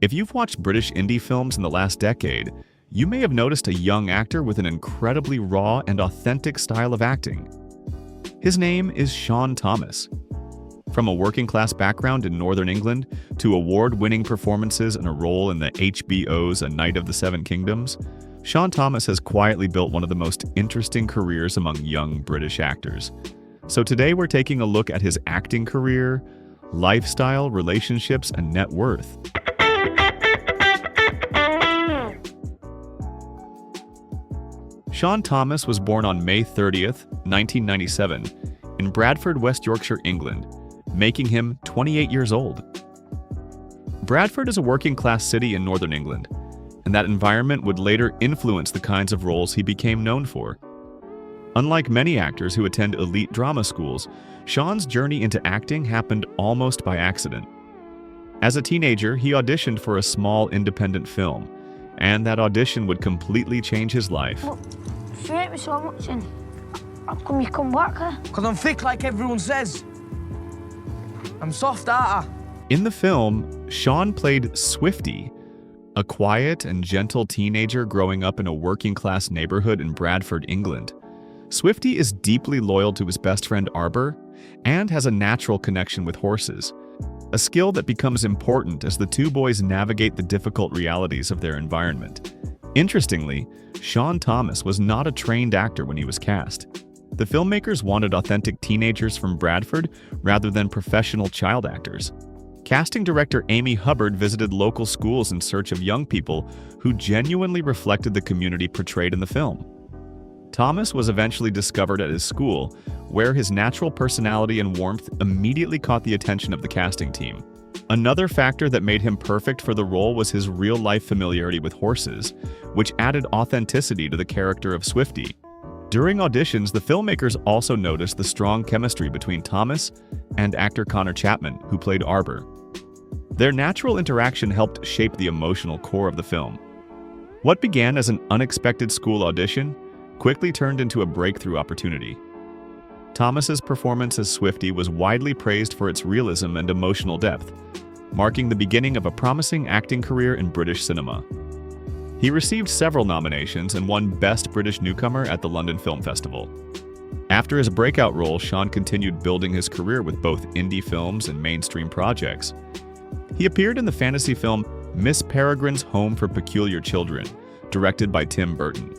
If you've watched British indie films in the last decade, you may have noticed a young actor with an incredibly raw and authentic style of acting. His name is Shaun Thomas. From a working-class background in Northern England to award-winning performances in a role in the HBO's A Knight of the Seven Kingdoms, Shaun Thomas has quietly built one of the most interesting careers among young British actors. So today we're taking a look at his acting career, lifestyle, relationships, and net worth. Shaun Thomas was born on May 30th, 1997, in Bradford, West Yorkshire, England, making him 28 years old. Bradford is a working-class city in Northern England, and that environment would later influence the kinds of roles he became known for. Unlike many actors who attend elite drama schools, Shaun's journey into acting happened almost by accident. As a teenager, he auditioned for a small independent film, and that audition would completely change his life. Look, if you hate me so much, then how come you come back here? Because I'm thick like everyone says. I'm soft, aren't I? In the film, Shaun played Swifty, a quiet and gentle teenager growing up in a working-class neighborhood in Bradford, England. Swifty is deeply loyal to his best friend Arbor and has a natural connection with horses, a skill that becomes important as the two boys navigate the difficult realities of their environment. Interestingly, Shaun Thomas was not a trained actor when he was cast. The filmmakers wanted authentic teenagers from Bradford rather than professional child actors. Casting director Amy Hubbard visited local schools in search of young people who genuinely reflected the community portrayed in the film. Thomas was eventually discovered at his school, where his natural personality and warmth immediately caught the attention of the casting team. Another factor that made him perfect for the role was his real-life familiarity with horses, which added authenticity to the character of Swifty. During auditions, the filmmakers also noticed the strong chemistry between Thomas and actor Connor Chapman, who played Arbor. Their natural interaction helped shape the emotional core of the film. What began as an unexpected school audition quickly turned into a breakthrough opportunity. Thomas's performance as Swifty was widely praised for its realism and emotional depth, marking the beginning of a promising acting career in British cinema. He received several nominations and won Best British Newcomer at the London Film Festival. After his breakout role, Shaun continued building his career with both indie films and mainstream projects. He appeared in the fantasy film Miss Peregrine's Home for Peculiar Children, directed by Tim Burton.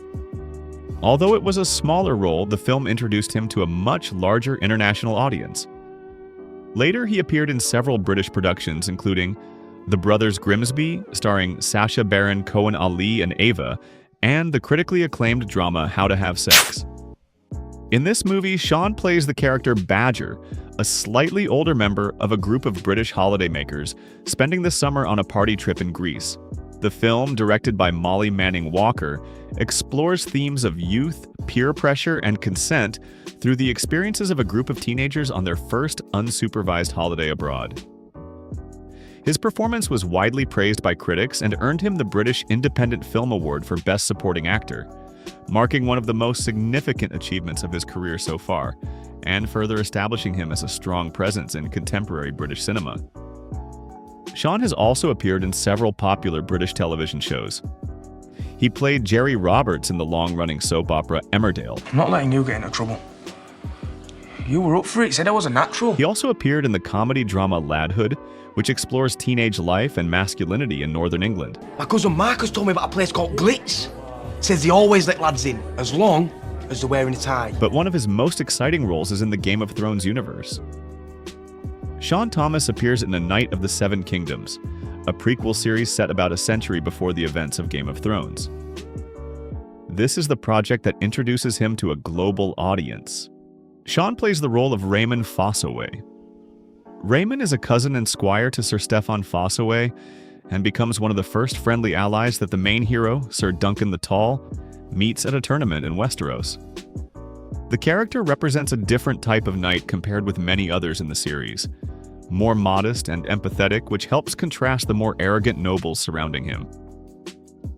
Although it was a smaller role, the film introduced him to a much larger international audience. Later, he appeared in several British productions, including The Brothers Grimsby, starring Sacha Baron Cohen Ali and Ava, and the critically acclaimed drama How to Have Sex. In this movie, Shaun plays the character Badger, a slightly older member of a group of British holidaymakers spending the summer on a party trip in Greece. The film, directed by Molly Manning Walker, explores themes of youth, peer pressure, and consent through the experiences of a group of teenagers on their first unsupervised holiday abroad. His performance was widely praised by critics and earned him the British Independent Film Award for Best Supporting Actor, marking one of the most significant achievements of his career so far, and further establishing him as a strong presence in contemporary British cinema. Shaun has also appeared in several popular British television shows. He played Jerry Roberts in the long-running soap opera Emmerdale. I'm not letting you get into trouble. You were up for it, said I was a natural. He also appeared in the comedy drama Ladhood, which explores teenage life and masculinity in Northern England. My cousin Marcus told me about a place called Glitz. Says they always let lads in, as long as they're wearing a tie. But one of his most exciting roles is in the Game of Thrones universe. Shaun Thomas appears in A Knight of the Seven Kingdoms, a prequel series set about a century before the events of Game of Thrones. This is the project that introduces him to a global audience. Shaun plays the role of Raymun Fossoway. Raymun is a cousin and squire to Sir Stefan Fossoway and becomes one of the first friendly allies that the main hero, Sir Duncan the Tall, meets at a tournament in Westeros. The character represents a different type of knight compared with many others in the series, more modest and empathetic, which helps contrast the more arrogant nobles surrounding him.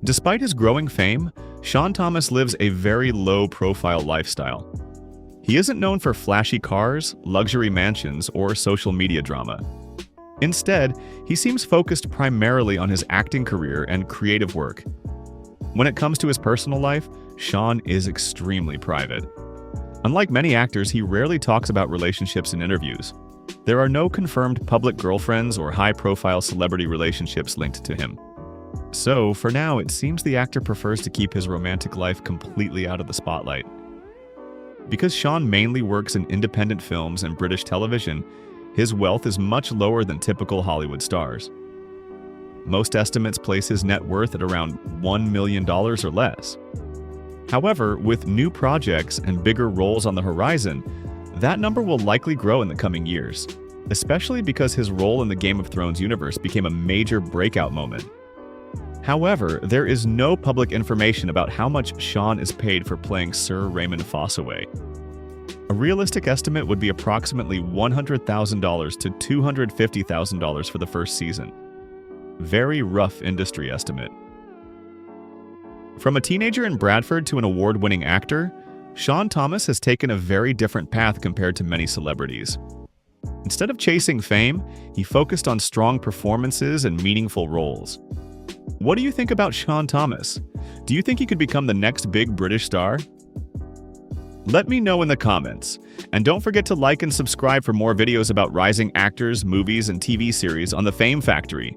Despite his growing fame, Shaun Thomas lives a very low-profile lifestyle. He isn't known for flashy cars, luxury mansions, or social media drama. Instead, he seems focused primarily on his acting career and creative work. When it comes to his personal life, Shaun is extremely private. Unlike many actors, he rarely talks about relationships in interviews. There are no confirmed public girlfriends or high-profile celebrity relationships linked to him. So, for now, it seems the actor prefers to keep his romantic life completely out of the spotlight. Because Shaun mainly works in independent films and British television, his wealth is much lower than typical Hollywood stars. Most estimates place his net worth at around $1 million or less. However, with new projects and bigger roles on the horizon, that number will likely grow in the coming years, especially because his role in the Game of Thrones universe became a major breakout moment. However, there is no public information about how much Shaun is paid for playing Ser Raymun Fossoway. A realistic estimate would be approximately $100,000 to $250,000 for the first season. Very rough industry estimate. From a teenager in Bradford to an award-winning actor, Shaun Thomas has taken a very different path compared to many celebrities. Instead of chasing fame, he focused on strong performances and meaningful roles. What do you think about Shaun Thomas? Do you think he could become the next big British star? Let me know in the comments. And don't forget to like and subscribe for more videos about rising actors, movies, and TV series on The Fame Factory.